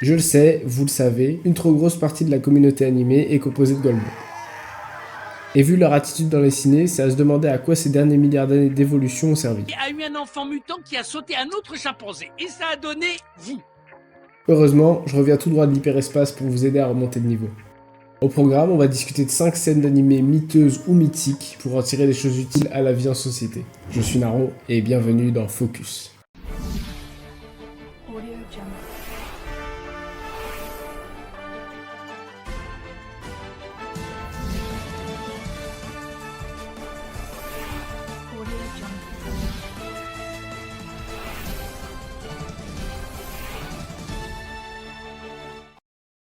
Je le sais, vous le savez, une trop grosse partie de la communauté animée est composée de Golemons. Et vu leur attitude dans les ciné, c'est à se demander à quoi ces derniers milliards d'années d'évolution ont servi. Il y a eu un enfant mutant qui a sauté un autre chimpanzé, et ça a donné vous. Heureusement, je reviens tout droit de l'hyperespace pour vous aider à remonter de niveau. Au programme, on va discuter de 5 scènes d'animés miteuses ou mythiques pour en tirer des choses utiles à la vie en société. Je suis Naro, et bienvenue dans Focus.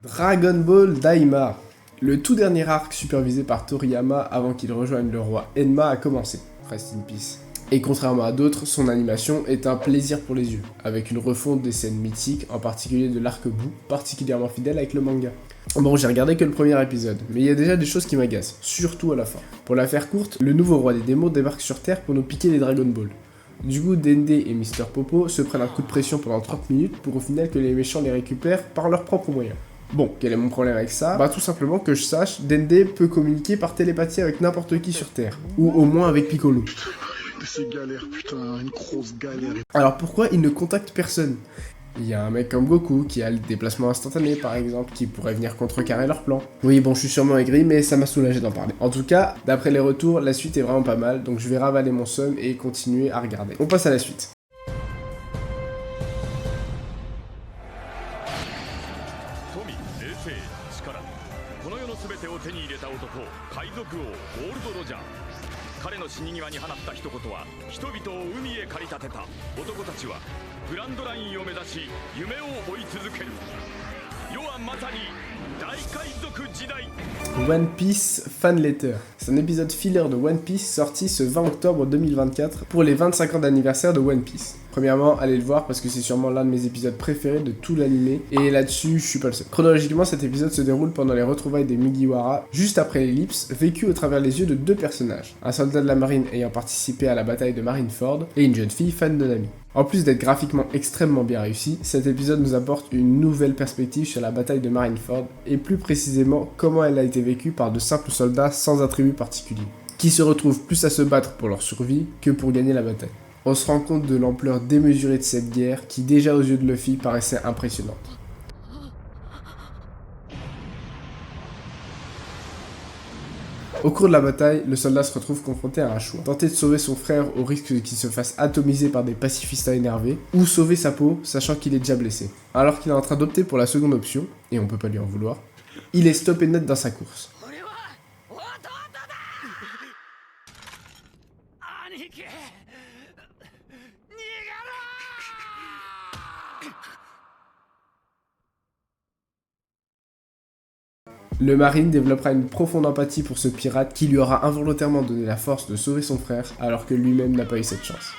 Dragon Ball Daima. Le tout dernier arc supervisé par Toriyama avant qu'il rejoigne le roi Enma a commencé. Rest in peace. Et contrairement à d'autres, son animation est un plaisir pour les yeux, avec une refonte des scènes mythiques, en particulier de l'arc bout, particulièrement fidèle avec le manga. Bon, j'ai regardé que le premier épisode, mais il y a déjà des choses qui m'agacent, surtout à la fin. Pour la faire courte, le nouveau roi des démons débarque sur Terre pour nous piquer les Dragon Ball. Du coup, Dende et Mister Popo se prennent un coup de pression pendant 30 minutes pour au final que les méchants les récupèrent par leurs propres moyens. Bon, quel est mon problème avec ça? Bah tout simplement que je sache, Dende peut communiquer par télépathie avec n'importe qui sur Terre, ou au moins avec Piccolo. C'est galère, putain, une grosse galère. Alors pourquoi il ne contacte personne? Il y a un mec comme Goku qui a le déplacement instantané par exemple, qui pourrait venir contrecarrer leur plan. Oui bon, je suis sûrement aigri, mais ça m'a soulagé d'en parler. En tout cas, d'après les retours, la suite est vraiment pas mal, donc je vais ravaler mon seum et continuer à regarder. On passe à la suite. 彼の死に際に放った一言は人々を海へ駆り立てた。男たちはグランドラインを目指し夢を追い続ける。世はまさに大海賊時代。 One Piece Fan Letter. C'est un épisode filler de One Piece sorti ce 20 octobre 2024 pour les 25 ans d'anniversaire de One Piece. Premièrement, allez le voir parce que c'est sûrement l'un de mes épisodes préférés de tout l'animé, et là-dessus, je suis pas le seul. Chronologiquement, cet épisode se déroule pendant les retrouvailles des Mugiwara, juste après l'ellipse, vécue au travers les yeux de deux personnages, un soldat de la marine ayant participé à la bataille de Marineford, et une jeune fille fan de Nami. En plus d'être graphiquement extrêmement bien réussi, cet épisode nous apporte une nouvelle perspective sur la bataille de Marineford, et plus précisément comment elle a été vécue par de simples soldats sans attributs particuliers, qui se retrouvent plus à se battre pour leur survie que pour gagner la bataille. On se rend compte de l'ampleur démesurée de cette guerre qui déjà aux yeux de Luffy paraissait impressionnante. Au cours de la bataille, le soldat se retrouve confronté à un choix. Tenter de sauver son frère au risque qu'il se fasse atomiser par des pacifistas énervés, ou sauver sa peau sachant qu'il est déjà blessé. Alors qu'il est en train d'opter pour la seconde option, et on peut pas lui en vouloir, il est stoppé net dans sa course. Le marine développera une profonde empathie pour ce pirate qui lui aura involontairement donné la force de sauver son frère alors que lui-même n'a pas eu cette chance.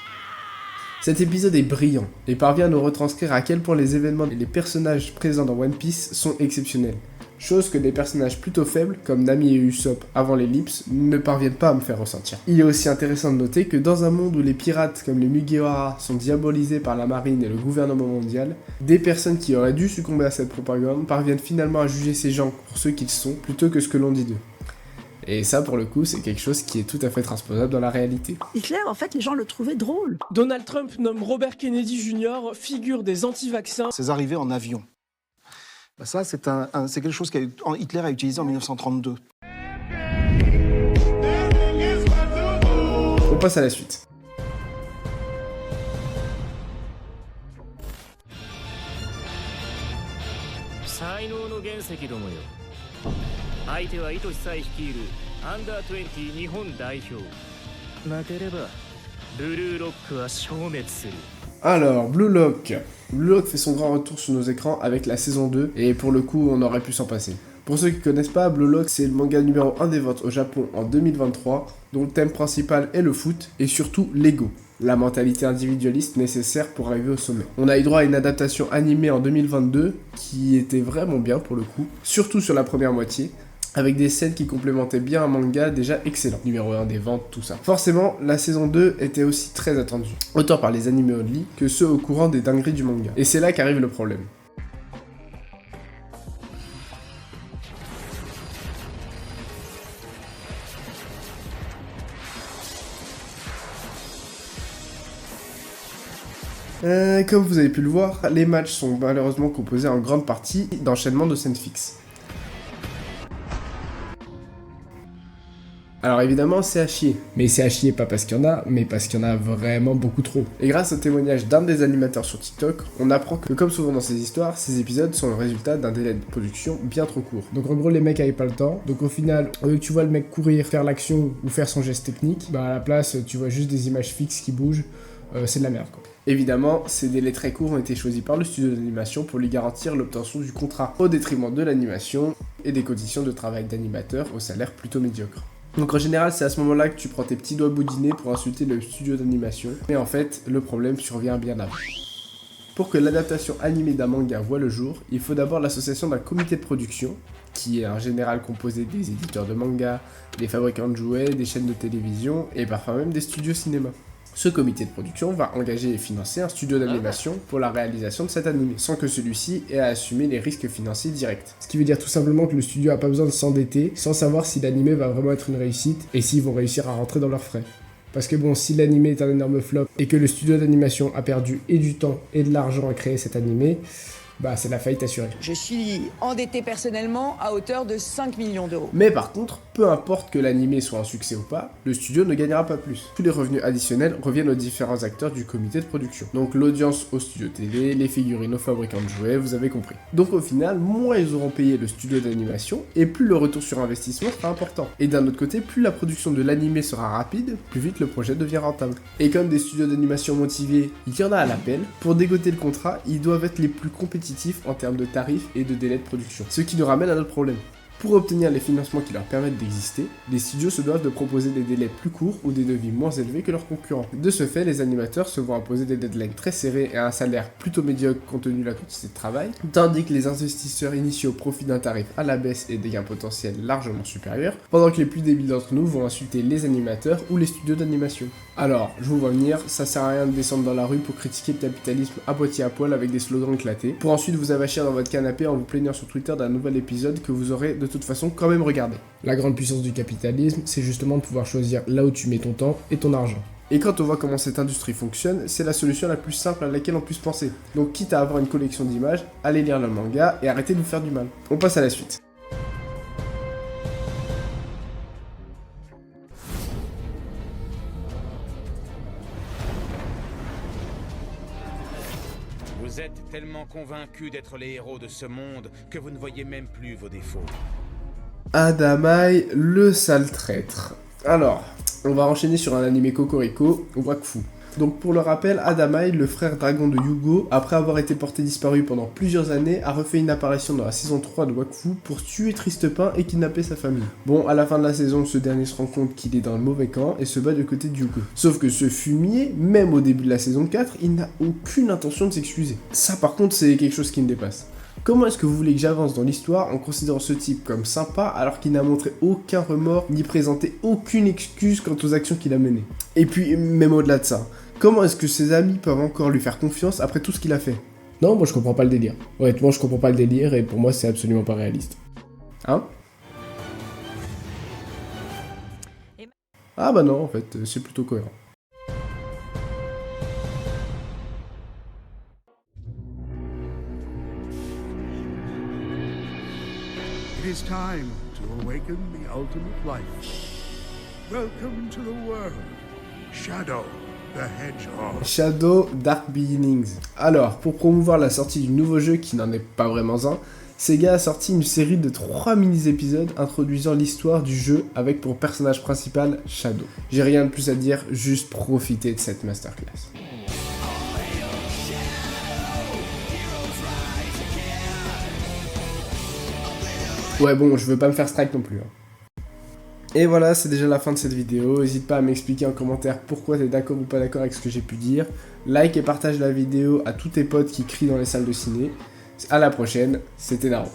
Cet épisode est brillant et parvient à nous retranscrire à quel point les événements et les personnages présents dans One Piece sont exceptionnels. Chose que des personnages plutôt faibles, comme Nami et Usopp avant l'ellipse, ne parviennent pas à me faire ressentir. Il est aussi intéressant de noter que dans un monde où les pirates comme les Mugiwara sont diabolisés par la marine et le gouvernement mondial, des personnes qui auraient dû succomber à cette propagande parviennent finalement à juger ces gens pour ceux qu'ils sont, plutôt que ce que l'on dit d'eux. Et ça, pour le coup, c'est quelque chose qui est tout à fait transposable dans la réalité. Hitler, en fait, les gens le trouvaient drôle. Donald Trump nomme Robert Kennedy Jr. figure des anti-vaccins. Ses arrivées en avion. Ça, c'est quelque chose que Hitler a utilisé en 1932. On passe à la suite. Alors, Blue Lock. Blue Lock fait son grand retour sur nos écrans avec la saison 2, et pour le coup, on aurait pu s'en passer. Pour ceux qui connaissent pas, Blue Lock, c'est le manga numéro 1 des ventes au Japon en 2023, dont le thème principal est le foot, et surtout l'ego, la mentalité individualiste nécessaire pour arriver au sommet. On a eu droit à une adaptation animée en 2022, qui était vraiment bien pour le coup, surtout sur la première moitié, avec des scènes qui complémentaient bien un manga déjà excellent. Numéro 1 des ventes, tout ça. Forcément, la saison 2 était aussi très attendue, autant par les animés only que ceux au courant des dingueries du manga. Et c'est là qu'arrive le problème. Comme vous avez pu le voir, les matchs sont malheureusement composés en grande partie d'enchaînements de scènes fixes. Alors évidemment c'est à chier, mais c'est à chier pas parce qu'il y en a, mais parce qu'il y en a vraiment beaucoup trop. Et grâce au témoignage d'un des animateurs sur TikTok, on apprend que comme souvent dans ces histoires, ces épisodes sont le résultat d'un délai de production bien trop court. Donc en gros les mecs avaient pas le temps, donc au final, au lieu que tu vois le mec courir, faire l'action ou faire son geste technique, bah à la place tu vois juste des images fixes qui bougent, c'est de la merde quoi. Évidemment, ces délais très courts ont été choisis par le studio d'animation pour lui garantir l'obtention du contrat au détriment de l'animation et des conditions de travail d'animateur au salaire plutôt médiocre. Donc en général, c'est à ce moment-là que tu prends tes petits doigts boudinés pour insulter le studio d'animation. Mais en fait, le problème survient bien avant. Pour que l'adaptation animée d'un manga voie le jour, il faut d'abord l'association d'un comité de production, qui est en général composé des éditeurs de manga, des fabricants de jouets, des chaînes de télévision et parfois même des studios cinéma. Ce comité de production va engager et financer un studio d'animation pour la réalisation de cet animé, sans que celui-ci ait à assumer les risques financiers directs. Ce qui veut dire tout simplement que le studio a pas besoin de s'endetter, sans savoir si l'animé va vraiment être une réussite, et s'ils vont réussir à rentrer dans leurs frais. Parce que bon, si l'animé est un énorme flop, et que le studio d'animation a perdu et du temps et de l'argent à créer cet animé, bah c'est la faillite assurée. Je suis endetté personnellement à hauteur de 5 millions d'euros. Mais par contre, peu importe que l'animé soit un succès ou pas, le studio ne gagnera pas plus. Tous les revenus additionnels reviennent aux différents acteurs du comité de production. Donc l'audience au studio télé, les figurines aux fabricants de jouets, vous avez compris. Donc au final, moins ils auront payé le studio d'animation, et plus le retour sur investissement sera important. Et d'un autre côté, plus la production de l'animé sera rapide, plus vite le projet devient rentable. Et comme des studios d'animation motivés, il y en a à l'appel, pour dégoter le contrat, ils doivent être les plus compétitifs en termes de tarifs et de délai de production. Ce qui nous ramène à notre problème. Pour obtenir les financements qui leur permettent d'exister, les studios se doivent de proposer des délais plus courts ou des devis moins élevés que leurs concurrents. De ce fait, les animateurs se voient imposer des deadlines très serrés et un salaire plutôt médiocre compte tenu de la quantité de travail, tandis que les investisseurs initiaux profitent d'un tarif à la baisse et des gains potentiels largement supérieurs, pendant que les plus débiles d'entre nous vont insulter les animateurs ou les studios d'animation. Alors, je vous vois venir, ça sert à rien de descendre dans la rue pour critiquer le capitalisme à moitié à poil avec des slogans éclatés, pour ensuite vous avachir dans votre canapé en vous plaignant sur Twitter d'un nouvel épisode que vous aurez de toute façon quand même regardé. La grande puissance du capitalisme, c'est justement de pouvoir choisir là où tu mets ton temps et ton argent. Et quand on voit comment cette industrie fonctionne, c'est la solution la plus simple à laquelle on puisse penser. Donc quitte à avoir une collection d'images, allez lire le manga et arrêtez de vous faire du mal. On passe à la suite. Vous êtes tellement convaincus d'être les héros de ce monde que vous ne voyez même plus vos défauts. Adamai, le sale traître. Alors, on va enchaîner sur un animé Cocorico, Wakfu. Donc pour le rappel, Adamai, le frère dragon de Yugo, après avoir été porté disparu pendant plusieurs années, a refait une apparition dans la saison 3 de Wakfu pour tuer Tristepin et kidnapper sa famille. Bon, à la fin de la saison, ce dernier se rend compte qu'il est dans le mauvais camp et se bat du côté de Yugo. Sauf que ce fumier, même au début de la saison 4, il n'a aucune intention de s'excuser. Ça par contre, c'est quelque chose qui me dépasse. Comment est-ce que vous voulez que j'avance dans l'histoire en considérant ce type comme sympa alors qu'il n'a montré aucun remords ni présenté aucune excuse quant aux actions qu'il a menées? Et puis, même au-delà de ça, comment est-ce que ses amis peuvent encore lui faire confiance après tout ce qu'il a fait? Non, moi je comprends pas le délire. Honnêtement, je comprends pas le délire et pour moi c'est absolument pas réaliste. Hein? Ah bah non, en fait, c'est plutôt cohérent. It is time to awaken the ultimate life. Welcome to the world, Shadow the Hedgehog. Shadow Dark Beginnings. Alors, pour promouvoir la sortie du nouveau jeu qui n'en est pas vraiment un, Sega a sorti une série de 3 mini-épisodes introduisant l'histoire du jeu avec pour personnage principal Shadow. J'ai rien de plus à dire, juste profitez de cette masterclass. Ouais bon, je veux pas me faire strike non plus. Et voilà, c'est déjà la fin de cette vidéo. N'hésite pas à m'expliquer en commentaire pourquoi t'es d'accord ou pas d'accord avec ce que j'ai pu dire. Like et partage la vidéo à tous tes potes qui crient dans les salles de ciné. À la prochaine, c'était Naro.